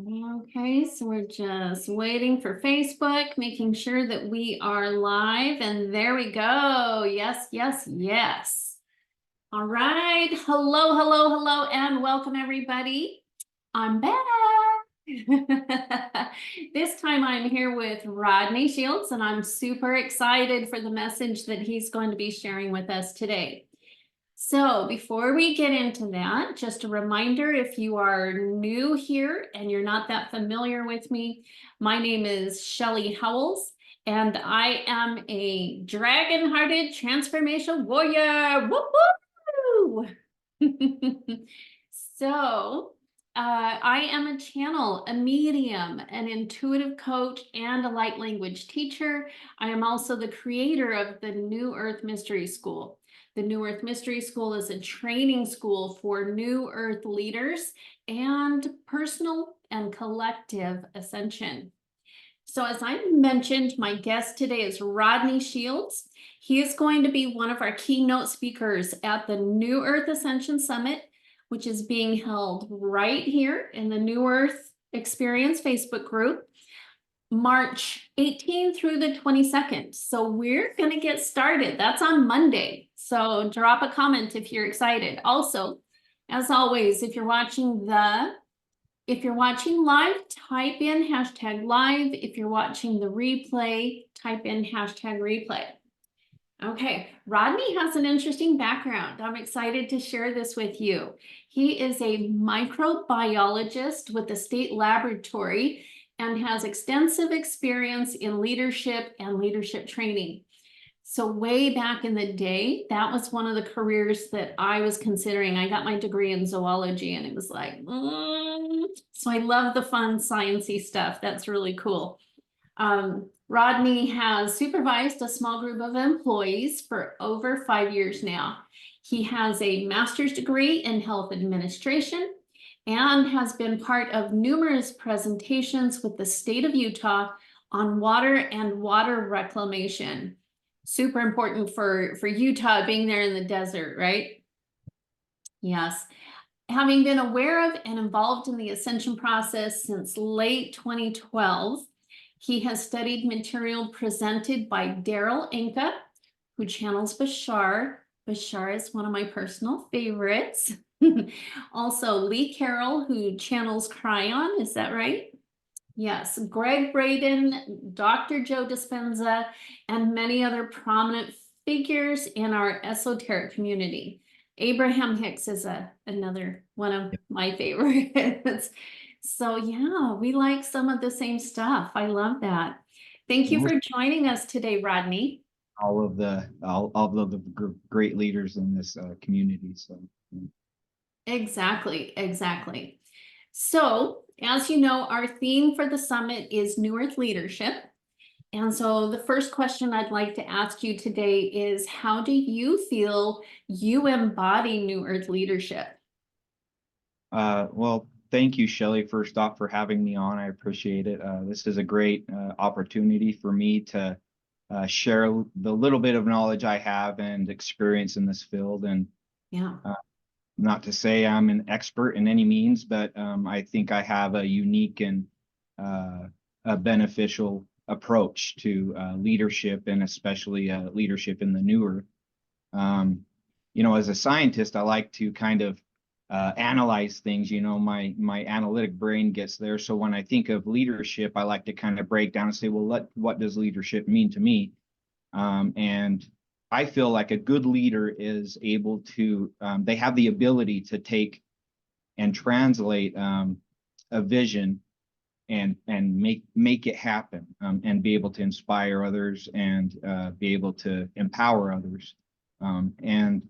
Okay, so we're just waiting for Facebook, making sure that we are live, and there we go. Yes, yes, yes. All right. Hello, hello, hello, and welcome everybody. I'm back. This time I'm here with Rodney Shields, and I'm super excited for the message that he's going to be sharing with us today. So before we get into that, just a reminder, if you are new here and you're not that familiar with me, my name is Shelly Howells, and I am a dragon-hearted transformation warrior. Woo woo! So, I am a channel, a medium, an intuitive coach, and a light language teacher. I am also the creator of the New Earth Mystery School. The New Earth Mystery School is a training school for New Earth leaders and personal and collective ascension. So as I mentioned, my guest today is Rodney Shields. He is going to be one of our keynote speakers at the New Earth Ascension Summit, which is being held right here in the New Earth Experience Facebook group, March 18th through the 22nd. So we're going to get started. That's on Monday. So drop a comment if you're excited. Also, as always, if you're watching live, type in #live. If you're watching the replay, type in #replay. Okay, Rodney has an interesting background. I'm excited to share this with you. He is a microbiologist with the state laboratory and has extensive experience in leadership and leadership training. So way back in the day, that was one of the careers that I was considering. I got my degree in zoology, and it was like, so I love the fun sciencey stuff. That's really cool. Rodney has supervised a small group of employees for over 5 years now. He has a master's degree in health administration and has been part of numerous presentations with the state of Utah on water and water reclamation. Super important for Utah, being there in the desert, right? Yes. Having been aware of and involved in the ascension process since late 2012, he has studied material presented by Daryl Inca, who channels Bashar. Bashar is one of my personal favorites. Also, Lee Carroll, who channels Cryon. Is that right? Yes, Greg Braden, Dr. Joe Dispenza, and many other prominent figures in our esoteric community. Abraham Hicks is another one of my favorites. So yeah, we like some of the same stuff. I love that. Thank you for joining us today, Rodney. All of the great leaders in this community. So Exactly, exactly. So, as you know, our theme for the summit is New Earth Leadership. And so the first question I'd like to ask you today is, how do you feel you embody New Earth leadership? Well, thank you, Shelly, first off, for having me on. I appreciate it. This is a great opportunity for me to share the little bit of knowledge I have and experience in this field. And Yeah. Not to say I'm an expert in any means, but I think I have a unique and a beneficial approach to leadership, and especially leadership in the New Earth. As a scientist, I like to kind of analyze things. My analytic brain gets there. So when I think of leadership, I like to kind of break down and say, well, what does leadership mean to me? And I feel like a good leader is able to, they have the ability to take and translate a vision and make it happen, and be able to inspire others and be able to empower others. And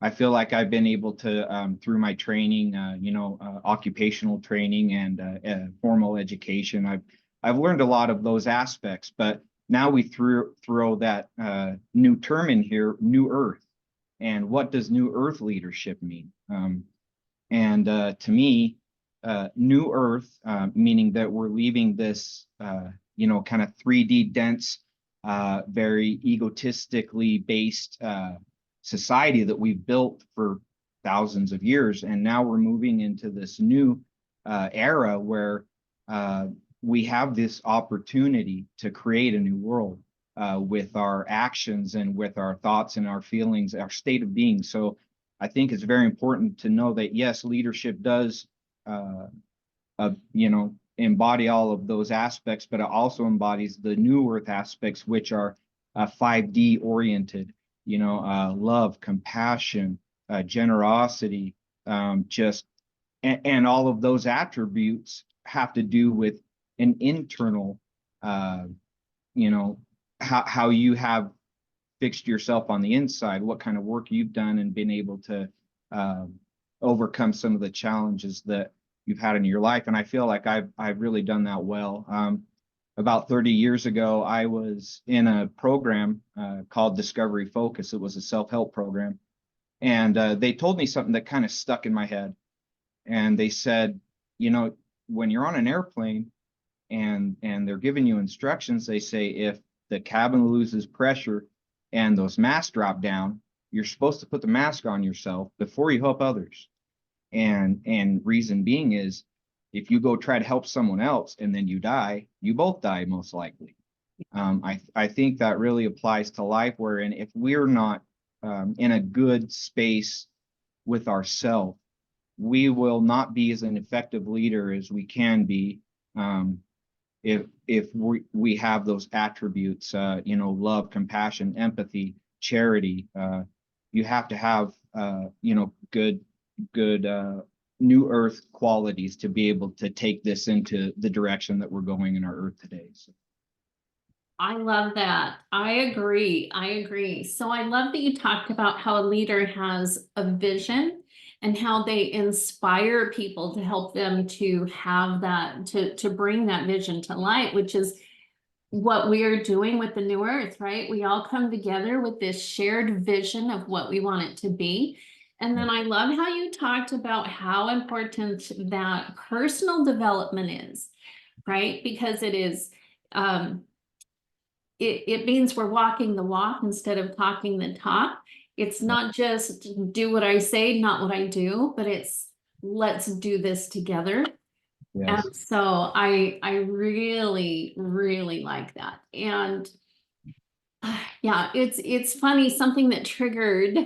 I feel like I've been able to, through my training, occupational training and formal education, I've learned a lot of those aspects. But now we throw that new term in here, New Earth. And what does New Earth leadership mean? To me, New Earth, meaning that we're leaving this, kind of 3D dense, very egotistically based society that we've built for thousands of years. And now we're moving into this new era where we have this opportunity to create a new world with our actions and with our thoughts and our feelings, our state of being. So I think it's very important to know that, yes, leadership does, embody all of those aspects, but it also embodies the new earth aspects, which are 5D oriented, love, compassion, generosity, and all of those attributes have to do with an internal, how you have fixed yourself on the inside, what kind of work you've done and been able to overcome some of the challenges that you've had in your life. And I feel like I've really done that well. About 30 years ago, I was in a program called Discovery Focus. It was a self-help program. And they told me something that kind of stuck in my head. And they said, when you're on an airplane and they're giving you instructions, they say, if the cabin loses pressure and those masks drop down, you're supposed to put the mask on yourself before you help others. And reason being is, if you go try to help someone else and then you die, you both die most likely. I think that really applies to life, wherein if we're not in a good space with ourselves, we will not be as an effective leader as we can be if we have those attributes, love, compassion, empathy, charity. You have to have good new earth qualities to be able to take this into the direction that we're going in our earth today. So. I love that. I agree. So I love that you talked about how a leader has a vision and how they inspire people to help them to have that, to bring that vision to light, which is what we are doing with the new earth, right? We all come together with this shared vision of what we want it to be. And then I love how you talked about how important that personal development is, right? Because it is, it means we're walking the walk instead of talking the talk. It's not just do what I say, not what I do, but it's let's do this together. Yes. And so I really, really like that. And yeah, it's funny, something that triggered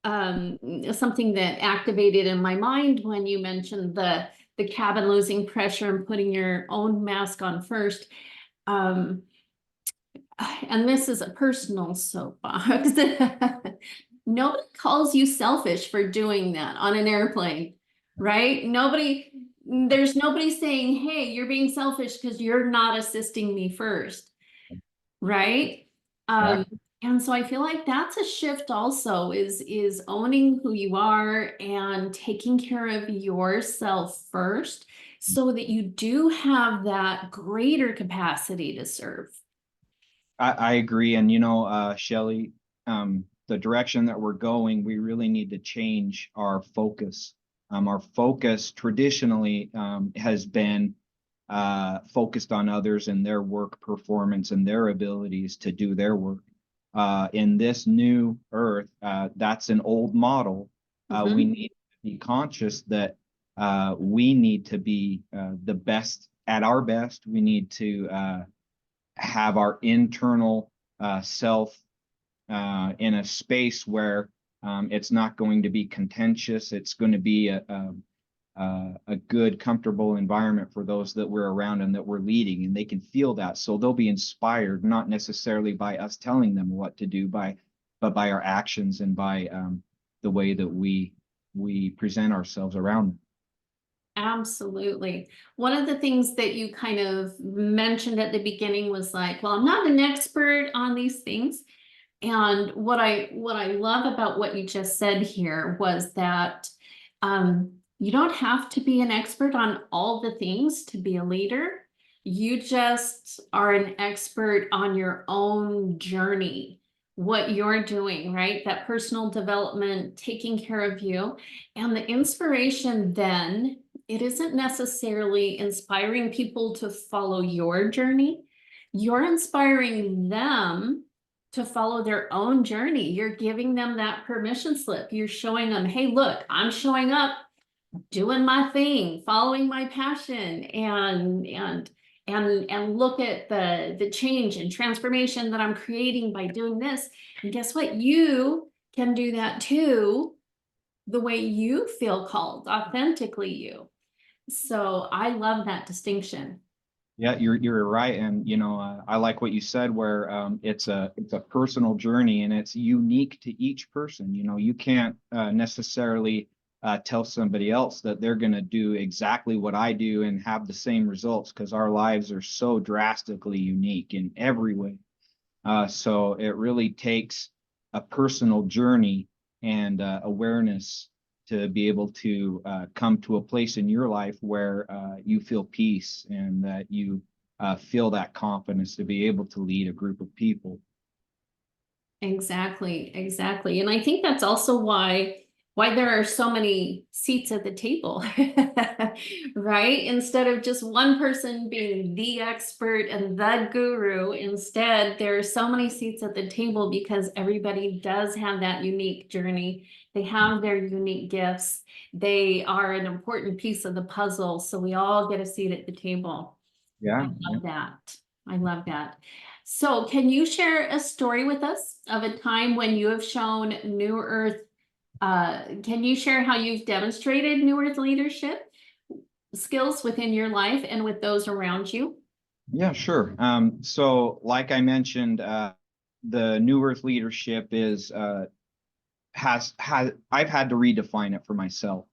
something that activated in my mind when you mentioned the cabin losing pressure and putting your own mask on first. And this is a personal soapbox. Nobody calls you selfish for doing that on an airplane, right? There's nobody saying, hey, you're being selfish because you're not assisting me first, right? And so I feel like that's a shift also, is owning who you are and taking care of yourself first so that you do have that greater capacity to serve. I agree. And, Shelley, the direction that we're going, we really need to change our focus. Our focus traditionally has been focused on others and their work performance and their abilities to do their work. In this new earth, that's an old model. We need to be conscious that we need to be the best at our best. We need to have our internal self in a space where it's not going to be contentious. It's going to be a good, comfortable environment for those that we're around and that we're leading, and they can feel that. So they'll be inspired, not necessarily by us telling them what to do, but by our actions and by the way that we present ourselves around them. Absolutely. One of the things that you kind of mentioned at the beginning was like, well, I'm not an expert on these things. And what I love about what you just said here was that you don't have to be an expert on all the things to be a leader. You just are an expert on your own journey, what you're doing, right? That personal development, taking care of you. And the inspiration then, it isn't necessarily inspiring people to follow your journey. You're inspiring them to follow their own journey. You're giving them that permission slip. You're showing them, hey, look, I'm showing up doing my thing, following my passion, and look at the change and transformation that I'm creating by doing this. And guess what? You can do that too, the way you feel called, authentically you. So I love that distinction. Yeah, you're right, and I like what you said, where it's a personal journey and it's unique to each person. You can't necessarily tell somebody else that they're going to do exactly what I do and have the same results, because our lives are so drastically unique in every way. So it really takes a personal journey and awareness to be able to come to a place in your life where you feel peace and that you feel that confidence to be able to lead a group of people. Exactly, exactly. And I think that's also why there are so many seats at the table, right? Instead of just one person being the expert and the guru, instead there are so many seats at the table because everybody does have that unique journey. They have their unique gifts. They are an important piece of the puzzle, so we all get a seat at the table. I Yeah, yeah. love that. I love that. So, can you share a story with us of a time when you have shown New Earth? Can you share how you've demonstrated New Earth leadership skills within your life and with those around you? Yeah, sure. So like I mentioned, the New Earth leadership is has I've had to redefine it for myself.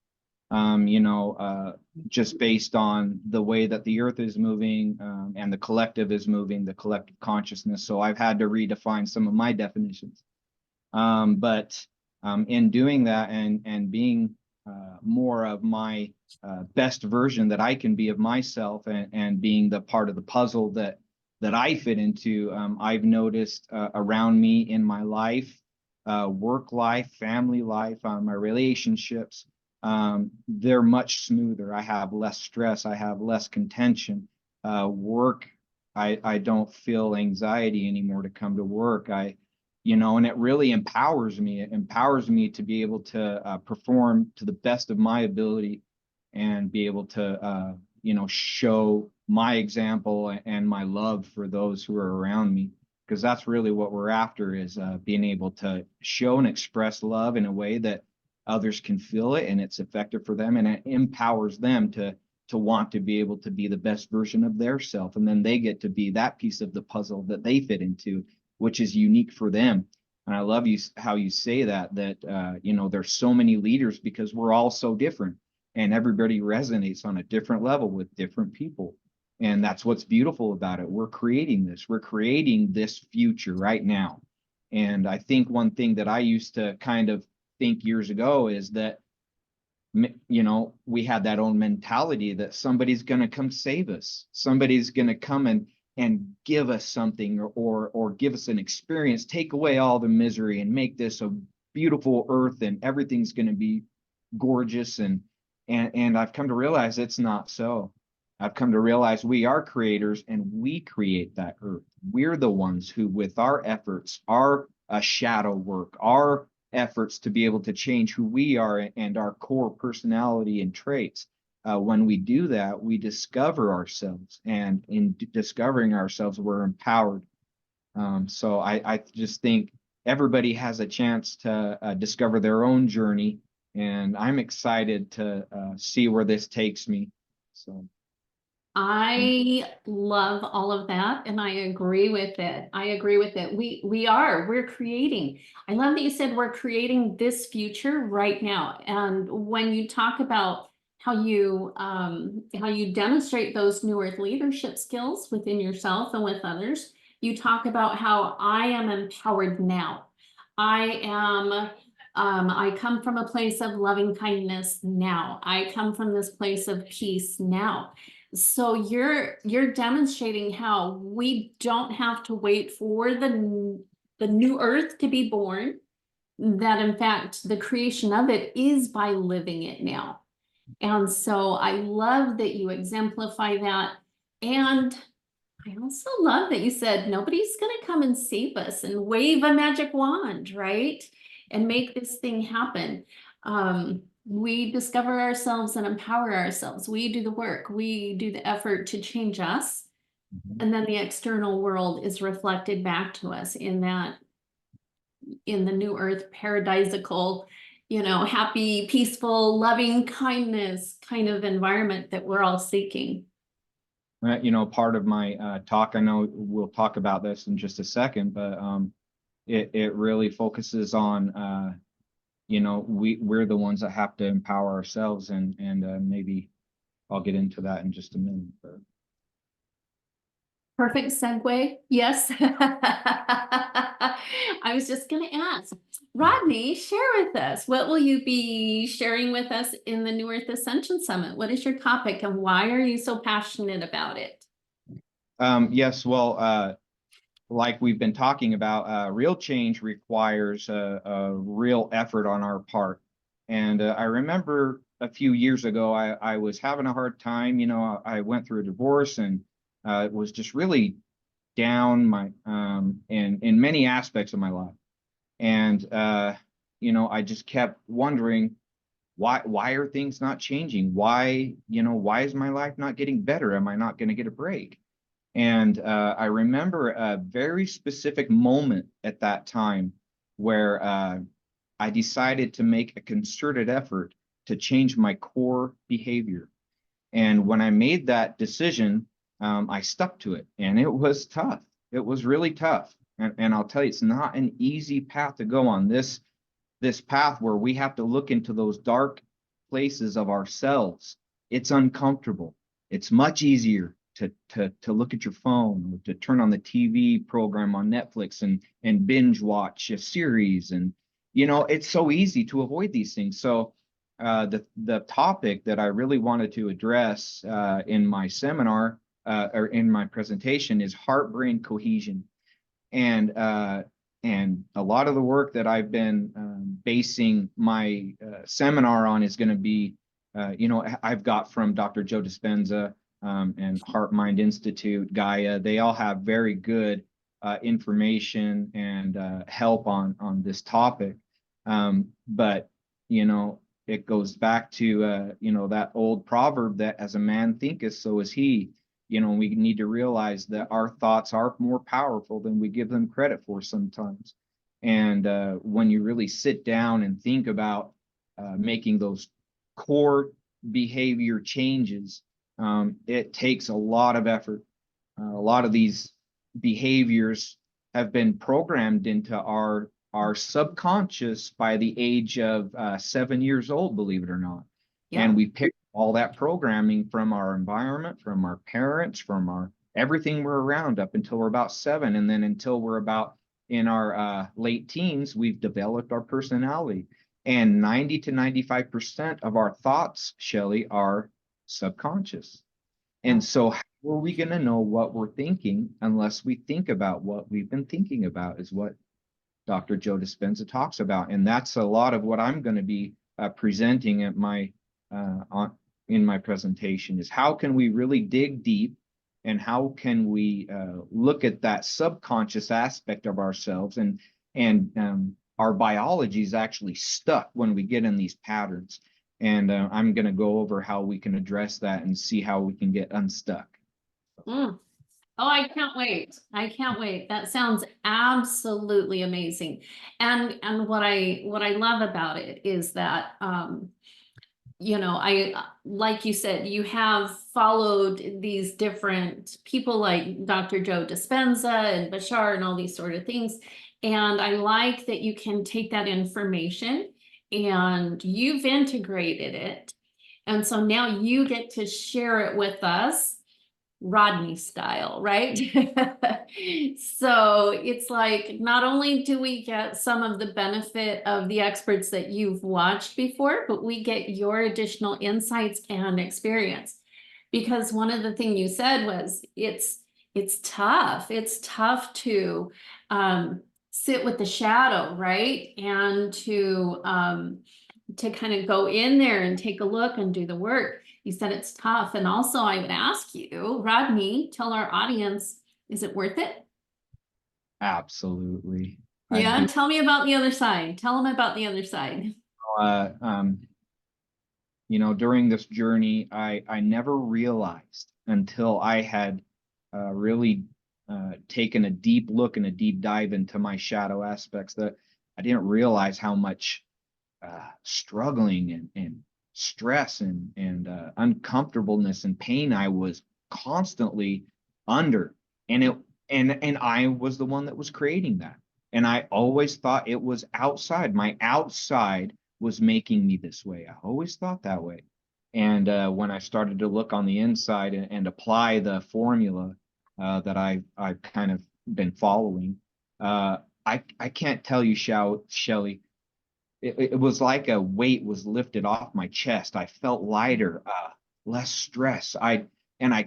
um, you know, uh, just based on the way that the earth is moving, and the collective is moving, the collective consciousness. So I've had to redefine some of my definitions. But in doing that, and being more of my best version that I can be of myself, and being the part of the puzzle that I fit into, I've noticed around me in my life, work life, family life, my relationships, they're much smoother. I have less stress. I have less contention. Work, I don't feel anxiety anymore to come to work. And it really empowers me. It empowers me to be able to perform to the best of my ability, and be able to, show my example and my love for those who are around me. Because that's really what we're after, is being able to show and express love in a way that others can feel it and it's effective for them, and it empowers them to want to be able to be the best version of their self, and then they get to be that piece of the puzzle that they fit into, which is unique for them. And I love you how you say that there's so many leaders because we're all so different, and everybody resonates on a different level with different people. And that's what's beautiful about it. We're creating this future right now. And I think one thing that I used to kind of think years ago is that, we had that own mentality that somebody's going to come save us. Somebody's going to come and give us something, or give us an experience, take away all the misery and make this a beautiful earth, and everything's going to be gorgeous. And I've come to realize it's not so. I've come to realize we are creators, and we create that earth. We're the ones who, with our efforts, our shadow work, our efforts to be able to change who we are and our core personality and traits. When we do that, we discover ourselves, and in discovering ourselves, we're empowered. So I just think everybody has a chance to discover their own journey, and I'm excited to see where this takes me. So. I love all of that, and I agree with it. I agree with it. We're creating. I love that you said we're creating this future right now. And when you talk about how you demonstrate those New Earth leadership skills within yourself and with others, you talk about how I am empowered now. I come from a place of loving kindness now. I come from this place of peace now. So you're demonstrating how we don't have to wait for the new earth to be born, that in fact the creation of it is by living it now. And so I love that you exemplify that. And I also love that you said nobody's going to come and save us and wave a magic wand, right? And make this thing happen. We discover ourselves and empower ourselves. We do the work. We do the effort to change us. Mhm. And then the external world is reflected back to us in that, in the new earth, paradisical, happy, peaceful, loving kindness kind of environment that we're all seeking. Part of my talk, I know we'll talk about this in just a second, but it really focuses on we're the ones that have to empower ourselves, and maybe I'll get into that in just a minute. But Perfect segue. Yes. I was just going to ask, Rodney, share with us, what will you be sharing with us in the New Earth Ascension Summit? What is your topic and why are you so passionate about it? yes, well, like we've been talking about, real change requires a real effort on our part. And I remember a few years ago, I was having a hard time. I went through a divorce and was just really down in many aspects of my life. And I just kept wondering, why are things not changing? Why is my life not getting better? Am I not going to get a break? And I remember a very specific moment at that time where I decided to make a concerted effort to change my core behavior. And when I made that decision, I stuck to it, and it was tough. It was really tough. And I'll tell you, it's not an easy path to go on, this path where we have to look into those dark places of ourselves. It's uncomfortable. It's much easier to look at your phone, or to turn on the TV program on Netflix and binge watch a series. And it's so easy to avoid these things. So the topic that I really wanted to address in my seminar, or in my presentation, is heart-brain cohesion. And a lot of the work that I've been basing my seminar on is going to be, I've got from Dr. Joe Dispenza, and Heart Mind Institute, Gaia. They all have very good information and help on this topic. But it goes back to that old proverb that as a man thinketh, so is he. We need to realize that our thoughts are more powerful than we give them credit for sometimes. And when you really sit down and think about making those core behavior changes, it takes a lot of effort. A lot of these behaviors have been programmed into our subconscious by the age of 7 years old, believe it or not. Yeah. And we pick all that programming from our environment, from our parents, from our everything we're around up until we're about 7. And then until we're about in our late teens, we've developed our personality. And 90 to 95% of our thoughts, Shelley, are subconscious. And so how are we going to know what we're thinking unless we think about what we've been thinking about, is what Dr. Joe Dispenza talks about. And that's a lot of what I'm going to be presenting at in my presentation, is how can we really dig deep, and how can we look at that subconscious aspect of ourselves, and our biology is actually stuck when we get in these patterns. And I'm going to go over how we can address that and see how we can get unstuck. Mm. Oh, I can't wait. I can't wait. That sounds absolutely amazing. And what I love about it is that I, like you said, you have followed these different people like Dr. Joe Dispenza and Bashar and all these sort of things. And I like that you can take that information and you've integrated it. And so now you get to share it with us, Rodney style, right? So it's like, not only do we get some of the benefit of the experts that you've watched before, but we get your additional insights and experience. Because one of the things you said was it's tough. It's tough to sit with the shadow, right? And to kind of go in there and take a look and do the work. You said it's tough. And also I would ask you, Rodney, tell our audience, is it worth it? Absolutely. Yeah, tell me about the other side. Tell them about the other side. Uh, um, during this journey, I never realized until I had really taken a deep look and a deep dive into my shadow aspects, that I didn't realize how much struggling and stress and uncomfortableness and pain I was constantly under. And I was the one that was creating that. And I always thought it was outside. My outside was making me this way. I always thought that way. And when I started to look on the inside and apply the formula that I've kind of been following, I can't tell you, Shelly, it was like a weight was lifted off my chest. I felt lighter, less stress. I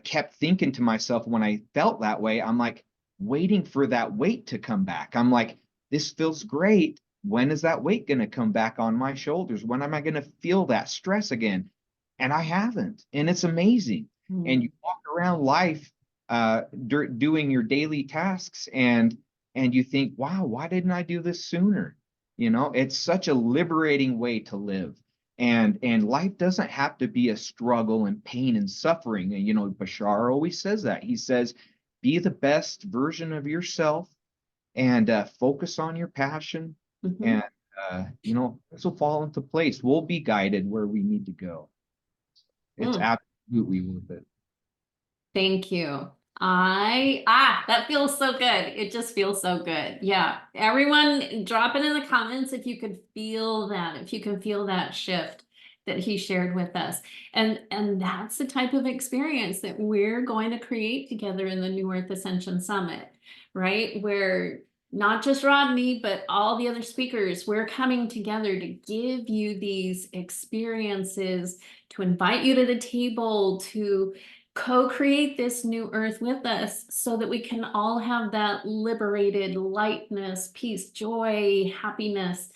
kept thinking to myself, when I felt that way, I'm like waiting for that weight to come back. I'm like, this feels great. When is that weight going to come back on my shoulders? When am I going to feel that stress again? And I haven't. And it's amazing. And you walk around life doing your daily tasks, and you think, wow, why didn't I do this sooner? It's such a liberating way to live. And life doesn't have to be a struggle and pain and suffering. And Bashar always says that. He says, be the best version of yourself, and focus on your passion. And this will fall into place. We'll be guided where we need to go. It's absolutely worth it. Thank you. That feels so good. It just feels so good. Yeah. Everyone drop it in the comments if you could feel that, if you can feel that shift that he shared with us. And that's the type of experience that we're going to create together in the New Earth Ascension Summit, right? Where not just Rodney, but all the other speakers, we're coming together to give you these experiences, to invite you to the table, to co-create this new earth with us, so that we can all have that liberated lightness, peace, joy, happiness,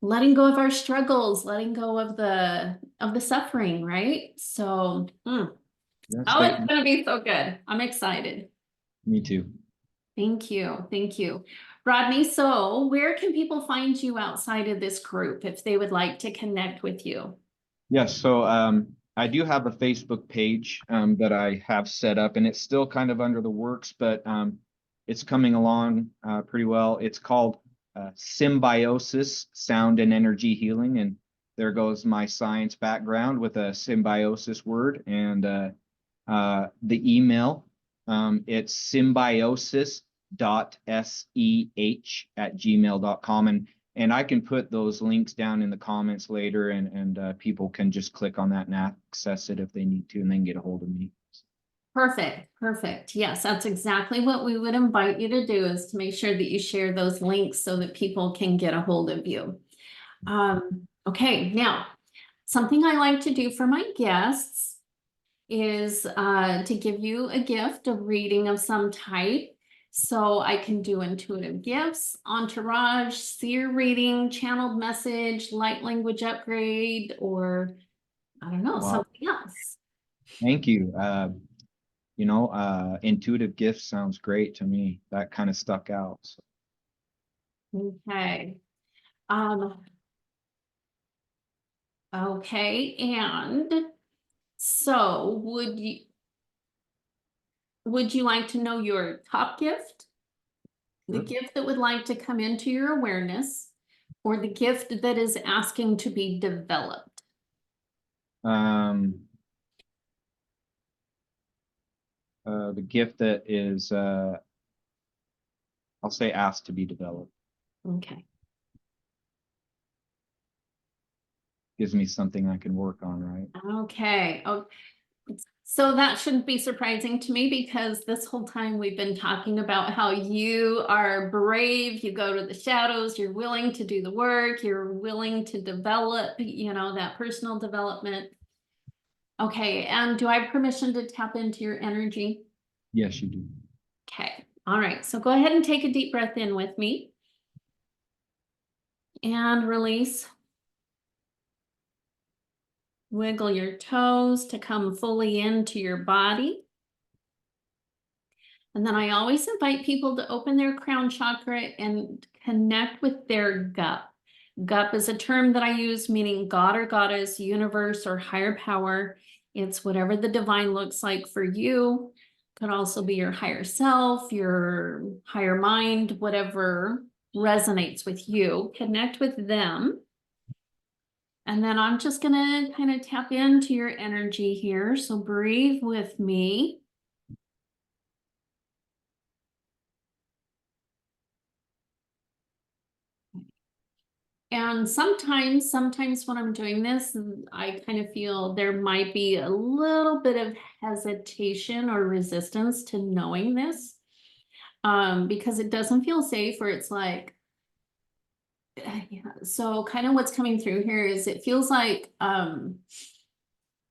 letting go of our struggles, letting go of the suffering, right? So it's gonna be so good. I'm excited. Me too. Thank you, Rodney. So where can people find you outside of this group if they would like to connect with you? Yes, so I do have a Facebook page that I have set up, and it's still kind of under the works, but it's coming along pretty well. It's called Symbiosis Sound and Energy Healing, and there goes my science background with a symbiosis word. And the email, it's symbiosis.seh@gmail.com. And I can put those links down in the comments later, and people can just click on that and access it if they need to, and then get a hold of me. Perfect. Yes, that's exactly what we would invite you to do, is to make sure that you share those links so that people can get a hold of you. Okay, now, something I like to do for my guests is to give you a gift, a reading of some type. So I can do intuitive gifts, entourage, seer reading, channeled message, light language upgrade, or I don't know, something else. Thank you. Intuitive gifts sounds great to me. That kind of stuck out. So. Okay. Okay, and so would you like to know your top gift? The gift that would like to come into your awareness, or the gift that is asking to be developed? The gift that is, I'll say, asked to be developed. Okay. Gives me something I can work on, right? Okay. Oh, so that shouldn't be surprising to me, because this whole time we've been talking about how you are brave, you go to the shadows, you're willing to do the work, you're willing to develop, that personal development. Okay, and do I have permission to tap into your energy? Yes, you do. Okay, all right, so go ahead and take a deep breath in with me. And release. Wiggle your toes to come fully into your body. And then I always invite people to open their crown chakra and connect with their gut. GUP is a term that I use meaning God or goddess, universe, or higher power. It's whatever the divine looks like for you. Could also be your higher self, your higher mind, whatever resonates with you. Connect with them. And then I'm just gonna kind of tap into your energy here. So breathe with me. And sometimes when I'm doing this, I kind of feel there might be a little bit of hesitation or resistance to knowing this, because it doesn't feel safe, or it's like, yeah. So kind of what's coming through here is it feels like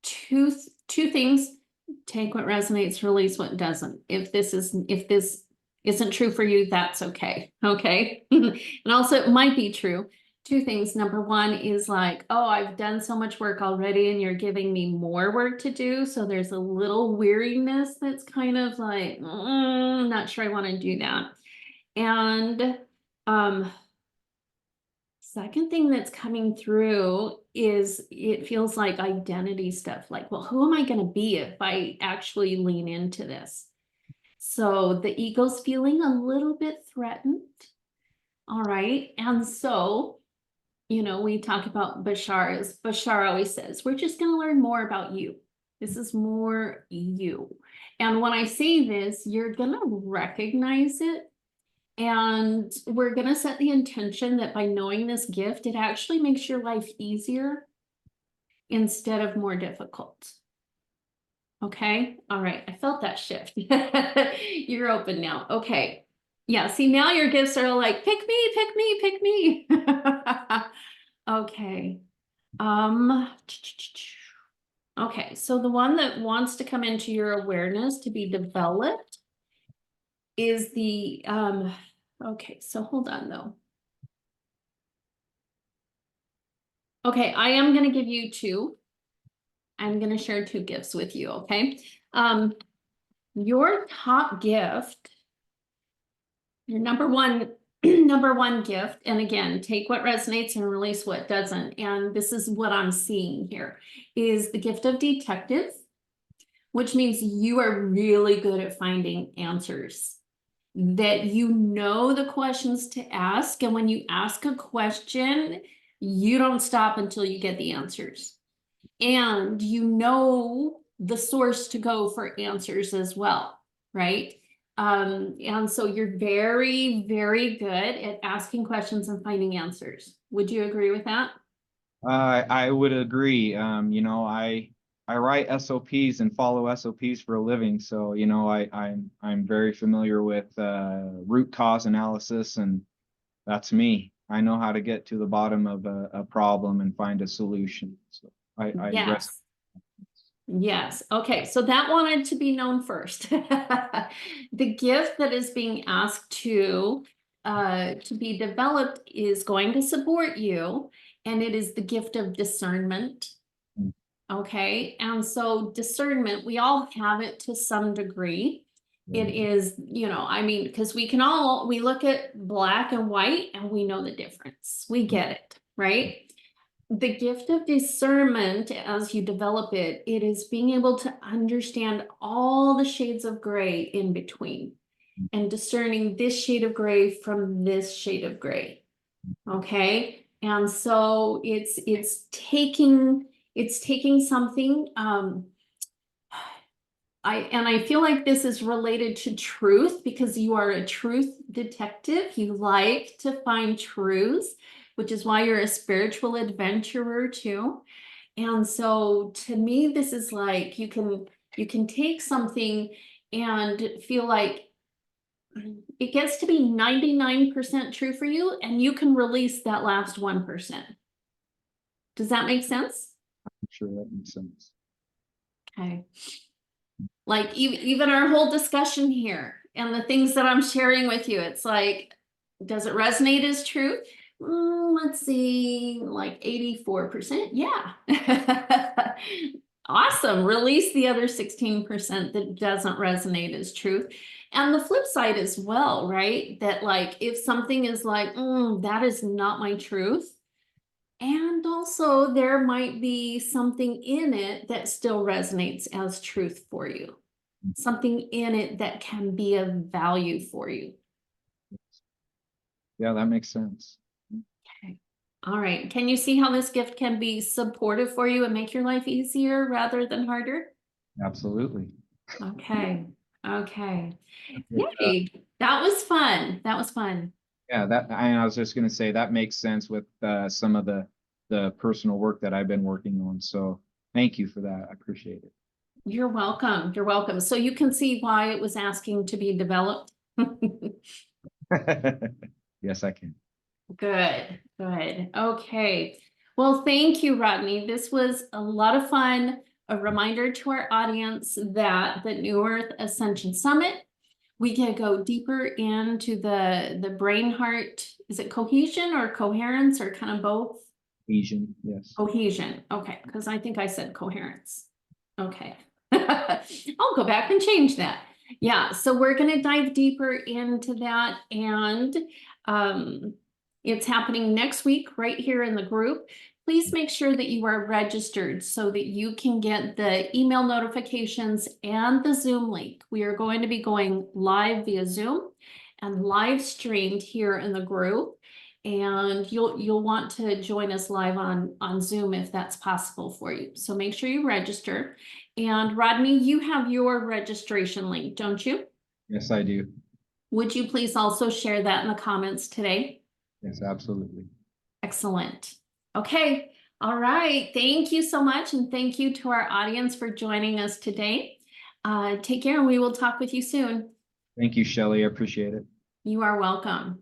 two things. Take what resonates, release what doesn't. If this isn't true for you, that's okay. Okay. And also it might be true. Two things. Number one is like, oh, I've done so much work already and you're giving me more work to do. So there's a little weariness that's kind of like, not sure I want to do that. And second thing that's coming through is it feels like identity stuff. Like, well, who am I going to be if I actually lean into this? So the ego's feeling a little bit threatened. All right. And so, we talk about Bashar, as Bashar always says, we're just going to learn more about you. This is more you. And when I say this, you're going to recognize it. And we're going to set the intention that by knowing this gift, it actually makes your life easier instead of more difficult. Okay. All right. I felt that shift. You're open now. Okay. Yeah. See, now your gifts are like, pick me, pick me, pick me. Okay. Okay. So the one that wants to come into your awareness to be developed is the, okay. So hold on though. Okay. I am going to give you two. I'm going to share two gifts with you. Okay. Your top gift, your number one gift, and again, take what resonates and release what doesn't. And this is what I'm seeing here, is the gift of detective, which means you are really good at finding answers, that you know the questions to ask. And when you ask a question, you don't stop until you get the answers. And you know the source to go for answers as well, right? And so you're very, very good at asking questions and finding answers. Would you agree with that? I would agree. I write SOPs and follow SOPs for a living, so I'm very familiar with root cause analysis, and that's me. I know how to get to the bottom of a problem and find a solution. So Yes. Yes. Okay. So that wanted to be known first. The gift that is being asked to be developed is going to support you, and it is the gift of discernment. Okay. And so discernment, we all have it to some degree. It is, because we look at black and white and we know the difference. We get it, right? The gift of discernment, as you develop it, it is being able to understand all the shades of gray in between and discerning this shade of gray from this shade of gray. Okay. And so it's taking something, I feel like this is related to truth, because you are a truth detective. You like to find truths, which is why you're a spiritual adventurer too. And so to me, this is like you can take something and feel like it gets to be 99% true for you, and you can release that last 1%. Does that make sense? I'm sure that makes sense. Okay. Like even our whole discussion here and the things that I'm sharing with you, it's like, does it resonate as truth? Let's see, like 84%. Yeah. Awesome. Release the other 16% that doesn't resonate as truth. And the flip side as well, right? That like, if something is like, that is not my truth, And also there might be something in it that still resonates as truth for you. Something in it that can be of value for you. Yeah, that makes sense. Okay. All right. Can you see how this gift can be supportive for you and make your life easier rather than harder? Absolutely. Okay. Okay. Okay, Yay. That was fun. That was fun. yeah, I was just gonna say that makes sense with some of the personal work that I've been working on. So thank you for that. I appreciate You're welcome. You're welcome. So you can see why it was asking to be developed. it. Yes, I can. Good, good. Okay. Well, thank you, Rodney. This was a lot of fun. A reminder to our audience that the New Earth Ascension Summit, we can go deeper into the brain heart. Is it cohesion or coherence or kind of both? Asian, yes. Cohesion. Okay, because I think I said coherence. Okay. I'll go back and change that. Yeah, so we're going to dive deeper into that, and it's happening next week right here in the group. Please make sure that you are registered so that you can get the email notifications and the Zoom link. We are going to be going live via Zoom and live streamed here in the group. And you'll want to join us live on Zoom if that's possible for you. So make sure you register. And Rodney, you have your registration link, don't you? Yes, I do. Would you please also share that in the comments today? Yes, absolutely. Excellent. Okay. All right. Thank you so much. And thank you to our audience for joining us today. Take care and we will talk with you soon. Thank you, Shelley. I appreciate it. You are welcome.